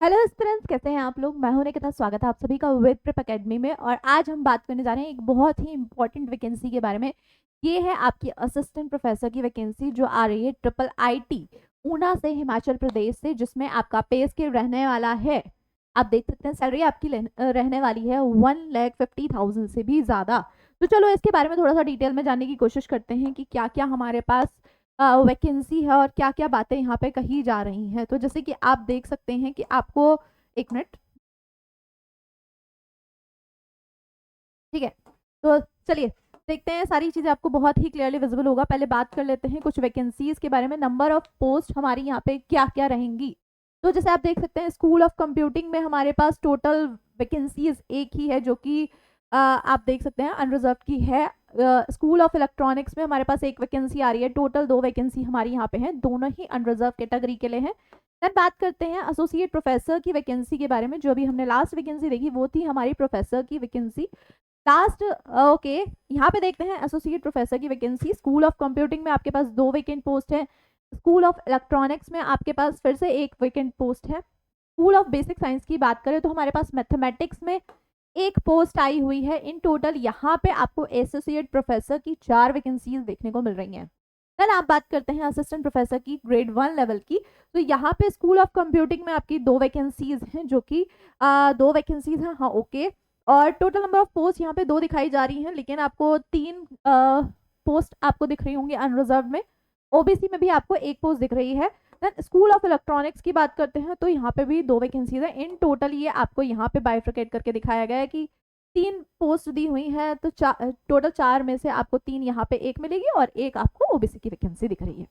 Hello students, कैसे हैं आप लोग। मैं हूं निकिता। स्वागत है आप सभी का वेद प्रेप एकेडमी में। और आज हम बात करने जा रहे हैं एक बहुत ही इंपॉर्टेंट वैकेंसी के बारे में। ये है आपकी असिस्टेंट प्रोफेसर की वैकेंसी जो आ रही है ट्रिपल आईटी ऊना से, हिमाचल प्रदेश से, जिसमें आपका पे स्केल रहने वाला है। आप देख सकते हैं सैलरी आपकी रहने वाली है 1,50,000 से भी ज़्यादा। तो चलो इसके बारे में थोड़ा सा डिटेल में जानने की कोशिश करते हैं कि क्या क्या हमारे पास वैकेंसी है और क्या क्या बातें यहाँ पे कही जा रही हैं। तो जैसे कि आप देख सकते हैं कि आपको, एक मिनट, ठीक है। तो चलिए देखते हैं, सारी चीज़ें आपको बहुत ही क्लियरली विजिबल होगा। पहले बात कर लेते हैं कुछ वैकेंसीज के बारे में। नंबर ऑफ पोस्ट हमारी यहाँ पे क्या क्या रहेंगी। तो जैसे आप देख सकते हैं स्कूल ऑफ कंप्यूटिंग में हमारे पास टोटल वैकेंसीज एक ही है, जो कि आप देख सकते हैं अनरिजर्व की है। स्कूल ऑफ इलेक्ट्रॉनिक्स में हमारे पास एक वैकेंसी आ रही है। टोटल 2 वैकेंसी हमारी यहाँ पे हैं, दोनों ही अनरिजर्व कैटेगरी के लिए हैं। देन बात करते हैं एसोसिएट प्रोफेसर की वैकेंसी के बारे में। जो अभी हमने लास्ट वैकेंसी देखी वो थी हमारी प्रोफेसर की वैकेंसी लास्ट। ओके, यहाँ पे देखते हैं एसोसिएट प्रोफेसर की वैकेंसी। स्कूल ऑफ कंप्यूटिंग में आपके पास 2 वैकेंट पोस्ट है। स्कूल ऑफ इलेक्ट्रॉनिक्स में आपके पास फिर से एक वैकेंट पोस्ट है। स्कूल ऑफ बेसिक साइंस की बात करें तो हमारे पास मैथमेटिक्स में एक पोस्ट आई हुई है। इन टोटल यहाँ पे आपको एसोसिएट प्रोफेसर की 4 वैकेंसीज देखने को मिल रही हैं। देन आप बात करते हैं असिस्टेंट प्रोफेसर की ग्रेड 1 लेवल की। तो यहाँ पे स्कूल ऑफ कंप्यूटिंग में आपकी 2 वैकेंसीज हैं, जो कि 2 वैकेंसीज हैं, हाँ ओके। और टोटल नंबर ऑफ पोस्ट यहाँ पे 2 दिखाई जा रही हैं, लेकिन आपको 3 पोस्ट आपको दिख रही होंगी अनरिजर्व में। ओबीसी में भी आपको एक पोस्ट दिख रही है। देन स्कूल ऑफ इलेक्ट्रॉनिक्स की बात करते हैं तो यहाँ पे भी 2 वैकेंसीज है। इन टोटल ये आपको यहाँ पे बाइफ्रिकेट करके दिखाया गया है कि 3 पोस्ट दी हुई है। तो टोटल 4 में से आपको 3 यहाँ पे एक मिलेगी और एक आपको ओबीसी की वैकेंसी दिख रही है।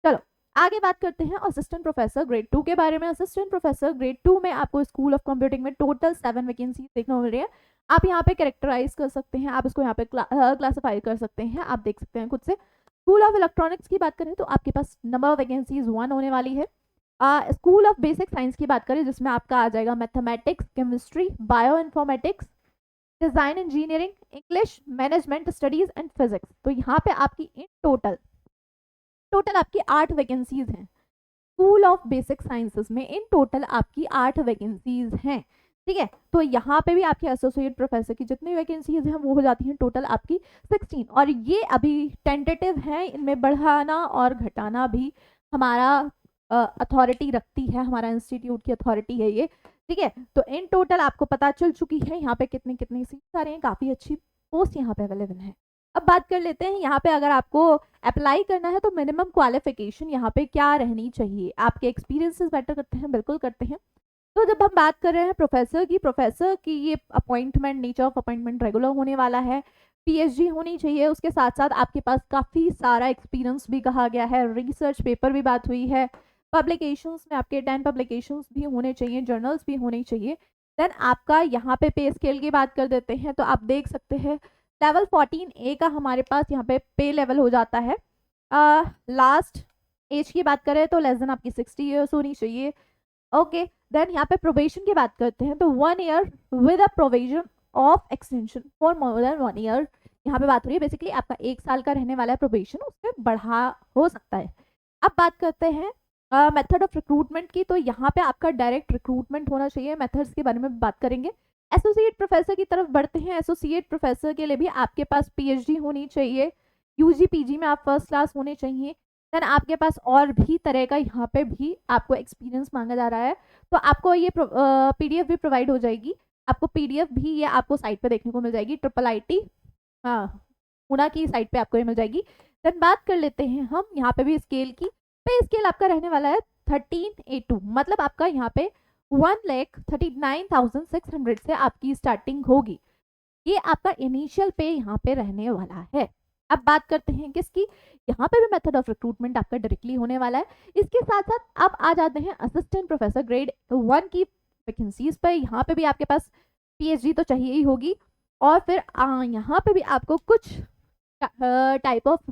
चलो आगे बात करते हैं असिस्टेंट प्रोफेसर ग्रेड 2 के बारे में। असिस्टेंट प्रोफेसर ग्रेड 2 में आपको स्कूल ऑफ कंप्यूटिंग में टोटल 7 वैकेंसी देखने को मिल रही है। आप यहाँ पे कैरेक्टराइज कर सकते हैं, आप इसको यहाँ पे क्लासिफाई कर सकते हैं, आप देख सकते हैं खुद से। स्कूल ऑफ इलेक्ट्रॉनिक्स की बात करें तो आपके पास नंबर ऑफ वैकेंसीज 1 होने वाली है। स्कूल ऑफ बेसिक साइंस की बात करें जिसमें आपका आ जाएगा mathematics, chemistry, bio informatics, design engineering, English, management studies and physics. तो यहाँ पे आपकी इन टोटल टोटल आपकी 8 वैकेंसीज हैं। स्कूल ऑफ बेसिक साइंसेस में इन टोटल आपकी 8 वैकेंसीज हैं। ठीक है, तो यहाँ पे भी आपके एसोसिएट प्रोफेसर की जितनी वैकेंसीज हैं वो हो जाती हैं टोटल आपकी 16। और ये अभी टेंटेटिव है, इनमें बढ़ाना और घटाना भी हमारा अथॉरिटी रखती है, हमारा इंस्टीट्यूट की अथॉरिटी है ये। ठीक है, तो इन टोटल आपको पता चल चुकी है यहाँ पे कितनी कितनी सीट्स आ रही हैं। काफ़ी अच्छी पोस्ट यहाँ पे अवेलेबल है। अब बात कर लेते हैं यहाँ पे अगर आपको अप्लाई करना है तो मिनिमम क्वालिफिकेशन यहाँ पे क्या रहनी चाहिए। आपके एक्सपीरियंसेस मैटर करते हैं, बिल्कुल करते हैं। तो जब हम बात कर रहे हैं प्रोफेसर की ये appointment, nature of appointment regular होने वाला है। पीएचडी होनी चाहिए, उसके साथ साथ आपके पास काफ़ी सारा एक्सपीरियंस भी कहा गया है, रिसर्च पेपर भी बात हुई है, पब्लिकेशंस में आपके 10 पब्लिकेशंस भी होने चाहिए, जर्नल्स भी होने चाहिए। देन आपका यहाँ पे स्केल की बात कर देते हैं तो आप देख सकते हैं लेवल 14A का हमारे पास यहाँ पे पे लेवल हो जाता है। लास्ट एज की बात करें तो लेस देन आपकी 60 ईयर्स होनी चाहिए। ओके, देन यहाँ पे प्रोबेशन की बात करते हैं तो 1 year with a provision of extension for more than 1 year. यहाँ पे बात हो रही है बेसिकली आपका 1 साल का रहने वाला है प्रोबेशन, उसमें बढ़ा हो सकता है। अब बात करते हैं मेथड ऑफ रिक्रूटमेंट की। तो यहाँ पे आपका डायरेक्ट रिक्रूटमेंट होना चाहिए। मेथड्स के बारे में बात करेंगे। एसोसिएट प्रोफेसर की तरफ बढ़ते हैं। एसोसिएट प्रोफेसर के लिए भी आपके पास पीएचडी होनी चाहिए, यूजी पीजी में आप फर्स्ट क्लास होने चाहिए। देन आपके पास और भी तरह का यहाँ पे भी आपको एक्सपीरियंस मांगा जा रहा है। तो आपको ये पीडीएफ भी प्रोवाइड हो जाएगी। आपको पीडीएफ भी ये आपको साइट पे देखने को मिल जाएगी, ट्रिपल आईटी ऊना की साइट पे आपको ये मिल जाएगी। देन बात कर लेते हैं हम यहाँ पे भी स्केल की। पे स्केल आपका रहने वाला है 13A2, मतलब आपका यहाँ पे 1,39,600 से आपकी स्टार्टिंग होगी। ये आपका इनिशियल पे यहाँ पे रहने वाला है। अब बात करते हैं किसकी, यहाँ पे भी मेथड ऑफ रिक्रूटमेंट आपका डायरेक्टली होने वाला है। इसके साथ साथ अब आ जाते हैं असिस्टेंट प्रोफेसर ग्रेड 1 की वैकेंसीज पर। यहाँ पे भी आपके पास पीएचडी तो चाहिए ही होगी, और फिर यहाँ पे भी आपको कुछ टाइप ऑफ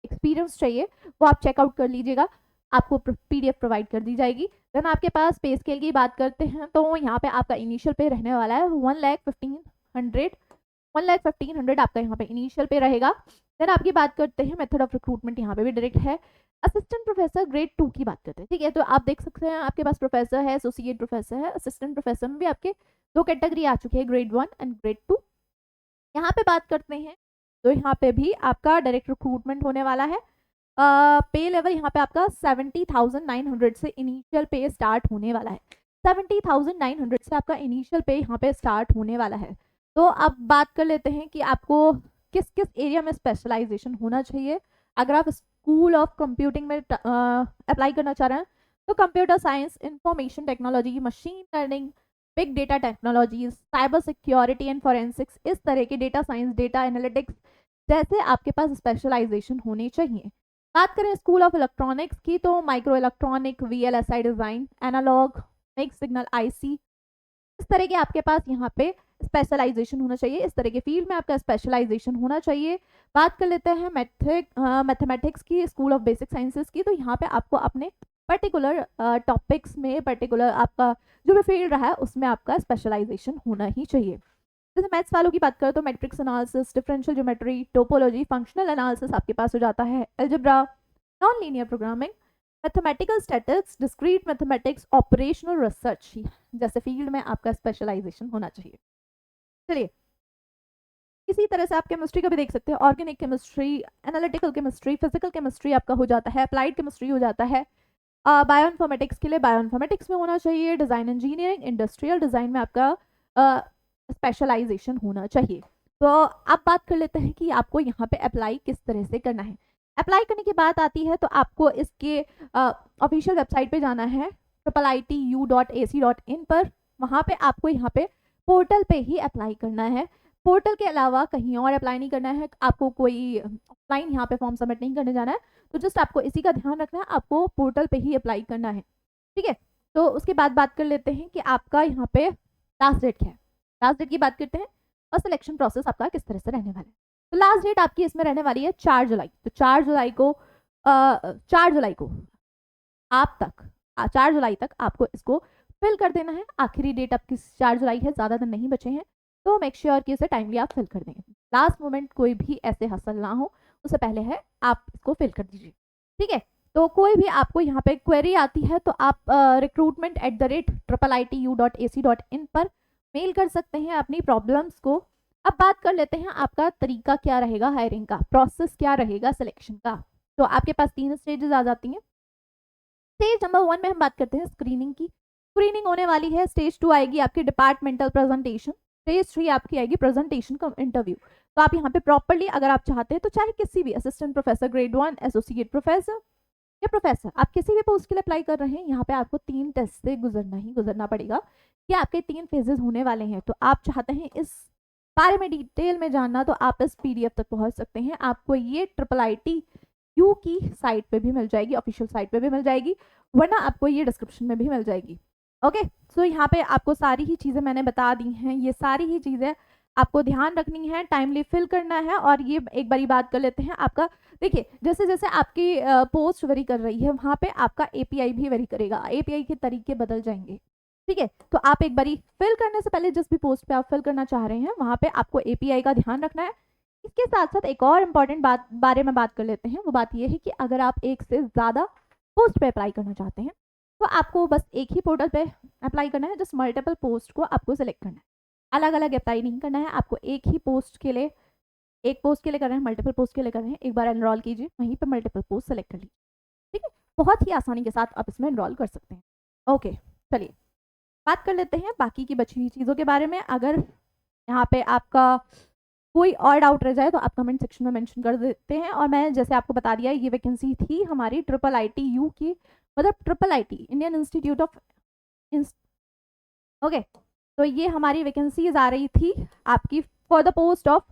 एक्सपीरियंस चाहिए, वो आप चेकआउट कर लीजिएगा, आपको पीडीएफ प्रोवाइड कर दी जाएगी। देन आपके पास पे स्केल की बात करते हैं तो यहाँ पे आपका इनिशियल पे रहने वाला है 1,15,100 आपका यहाँ पे इनिशियल पे रहेगा। देन आपकी बात करते हैं मेथड ऑफ रिक्रूटमेंट, यहाँ पे भी डायरेक्ट है। असिस्टेंट प्रोफेसर ग्रेड 2 की बात करते हैं, ठीक है। तो आप देख सकते हैं आपके पास प्रोफेसर है, एसोसिएट प्रोफेसर है, असिस्टेंट प्रोफेसर में भी आपके 2 कैटेगरी आ चुकी है, ग्रेड 1 एंड ग्रेड 2। यहाँ पे बात करते हैं तो यहाँ पे भी आपका डायरेक्ट रिक्रूटमेंट होने वाला है। पे लेवल यहाँ पे आपका 70,900 से इनिशियल पे स्टार्ट होने वाला है। 70,900 से आपका इनिशियल पे यहाँ पे स्टार्ट होने वाला है। तो अब बात कर लेते हैं कि आपको किस किस एरिया में स्पेशलाइजेशन होना चाहिए। अगर आप स्कूल ऑफ कंप्यूटिंग में अप्लाई करना चाह रहे हैं तो computer science, information technology, machine learning, big data technologies, cyber security and forensics, इस तरह के डेटा साइंस, डेटा एनालिटिक्स जैसे आपके पास स्पेशलाइजेशन होनी चाहिए। बात करें स्कूल ऑफ इलेक्ट्रॉनिक्स की तो micro electronic, VLSI design, analogue, mix signal IC, इस तरह के आपके पास यहाँ पे स्पेशलाइजेशन होना चाहिए। इस तरह के फील्ड में आपका स्पेशलाइजेशन होना चाहिए। बात कर लेते हैं मैथमेटिक्स की, स्कूल ऑफ बेसिक साइंसेस की, तो यहाँ पे आपको अपने पर्टिकुलर टॉपिक्स में, पर्टिकुलर आपका जो भी फील्ड रहा है उसमें आपका स्पेशलाइजेशन होना ही चाहिए। जैसे मैथ्स वालों की बात करें तो matrix analysis, differential geometry, topology, functional analysis आपके पास हो जाता है, algebra, non linear programming, mathematical statistics, discrete mathematics, operational research जैसे फील्ड में आपका स्पेशलाइजेशन होना चाहिए। चलिए, इसी तरह से आप केमिस्ट्री का भी देख सकते हैं, organic chemistry, analytical chemistry, physical chemistry आपका हो जाता है, अप्लाइड केमिस्ट्री हो जाता है। बायोइन्फॉर्मेटिक्स के लिए बायोइन्फॉर्मेटिक्स में होना चाहिए, डिज़ाइन इंजीनियरिंग, इंडस्ट्रियल डिज़ाइन में आपका स्पेशलाइजेशन होना चाहिए। तो अब बात कर लेते हैं कि आपको यहाँ पे अप्लाई किस तरह से करना है। अप्लाई करने की बात आती है तो आपको इसके ऑफिशियल वेबसाइट पे जाना है IITU.ac.in पर। वहाँ पे आपको यहाँ पे पोर्टल पे ही अप्लाई करना है, पोर्टल के अलावा कहीं और अप्लाई नहीं करना है। आपको कोई ऑफलाइन यहाँ पे फॉर्म सबमिट नहीं करने जाना है, तो जस्ट आपको इसी का ध्यान रखना है, आपको पोर्टल पे ही अप्लाई करना है, ठीक है। तो उसके बाद बात कर लेते हैं कि आपका यहाँ पे लास्ट डेट क्या है। लास्ट डेट की बात करते हैं और सिलेक्शन प्रोसेस आपका किस तरह से रहने वाला है। तो लास्ट डेट आपकी इसमें रहने वाली है 4 जुलाई। तो 4 जुलाई को 4 जुलाई को आप तक 4 जुलाई तक आपको इसको फिल कर देना है। आखिरी डेट आपकी 4 जुलाई है, ज़्यादा दिन नहीं बचे हैं, तो मेक श्योर कि इसे टाइमली आप फिल कर दें। लास्ट मोमेंट कोई भी ऐसे हसल ना हो, उससे पहले है आप इसको फिल कर दीजिए, ठीक है। तो कोई भी आपको यहाँ पे क्वेरी आती है तो आप recruitment@IITU.ac.in पर मेल कर सकते हैं अपनी प्रॉब्लम्स को। अब बात कर लेते हैं आपका तरीका क्या रहेगा, हायरिंग का प्रोसेस क्या रहेगा, सिलेक्शन का। तो आपके पास 3 स्टेजेस आ जाती हैं। स्टेज नंबर 1 में हम बात करते हैं स्क्रीनिंग की। स्क्रीनिंग होने वाली है। स्टेज 2 आएगी आपकी डिपार्टमेंटल प्रेजेंटेशन। स्टेज 3 आपकी आएगी प्रेजेंटेशन कम इंटरव्यू। तो आप यहाँ पे प्रॉपरली अगर आप चाहते हैं तो चाहे किसी भी assistant professor grade 1, associate professor या प्रोफेसर, आप किसी भी पोस्ट के लिए अप्लाई कर रहे हैं, यहाँ पे आपको 3 टेस्ट से गुजरना पड़ेगा कि आपके 3 फेजेस होने वाले हैं। तो आप चाहते हैं इस बारे में डिटेल में जानना तो आप इस PDF तक पहुंच सकते हैं। आपको ये IITU की साइट पे भी मिल जाएगी, ऑफिशियल साइट पे भी मिल जाएगी, वरना आपको ये डिस्क्रिप्शन में भी मिल जाएगी। ओके, सो यहाँ पे आपको सारी ही चीज़ें मैंने बता दी हैं। ये सारी ही चीज़ें आपको ध्यान रखनी है, टाइमली फिल करना है। और ये एक बारी बात कर लेते हैं आपका, देखिए जैसे जैसे आपकी पोस्ट वेरी कर रही है वहाँ पे आपका API भी वेरी करेगा, API के तरीके बदल जाएंगे, ठीक है। तो आप एक बारी फिल करने से पहले जिस भी पोस्ट पे आप फिल करना चाह रहे हैं वहाँ पे आपको API का ध्यान रखना है। इसके साथ साथ एक और इम्पॉर्टेंट बारे में बात कर लेते हैं। वो बात ये है कि अगर आप एक से ज़्यादा पोस्ट पे अप्लाई करना चाहते हैं तो आपको बस एक ही पोर्टल पे अप्लाई करना है, जस्ट मल्टीपल पोस्ट को आपको सिलेक्ट करना है, अलग अलग अप्लाई नहीं करना है। आपको एक ही पोस्ट के लिए, एक पोस्ट के लिए कर रहे हैं, मल्टीपल पोस्ट के लिए कर रहे हैं, एक बार एनरोल कीजिए, वहीं पे मल्टीपल पोस्ट सेलेक्ट कर लीजिए, ठीक है। बहुत ही आसानी के साथ आप इसमें एनरोल कर सकते हैं। ओके, चलिए बात कर लेते हैं बाकी की बची हुई चीज़ों के बारे में। अगर यहाँ पे आपका कोई और डाउट रह जाए तो आप कमेंट सेक्शन में मेंशन कर देते हैं। और मैं जैसे आपको बता दिया ये वैकेंसी थी हमारी IITU की, मतलब IIIT Indian institute of okay. तो ये हमारी वैकेंसीज आ रही थी आपकी for the post of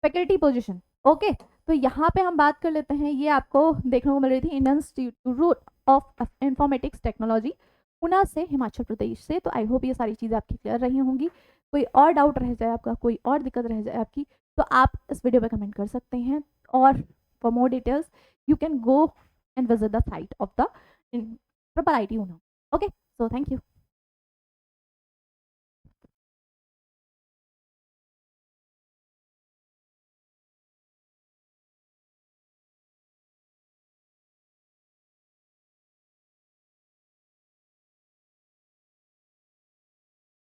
faculty position. Okay, तो यहाँ पे हम बात कर लेते हैं, ये आपको देखने को मिल रही थी Indian institute of informatics technology, Pune से, हिमाचल प्रदेश से। तो आई होप ये सारी चीज़ें आपकी क्लियर रही होंगी। कोई और डाउट रह जाए आपका, कोई और दिक्कत रह जाए आपकी, तो आप इस वीडियो पे कमेंट कर सकते हैं। और for more details you can go and visit the site of the IITU। Okay, so thank you.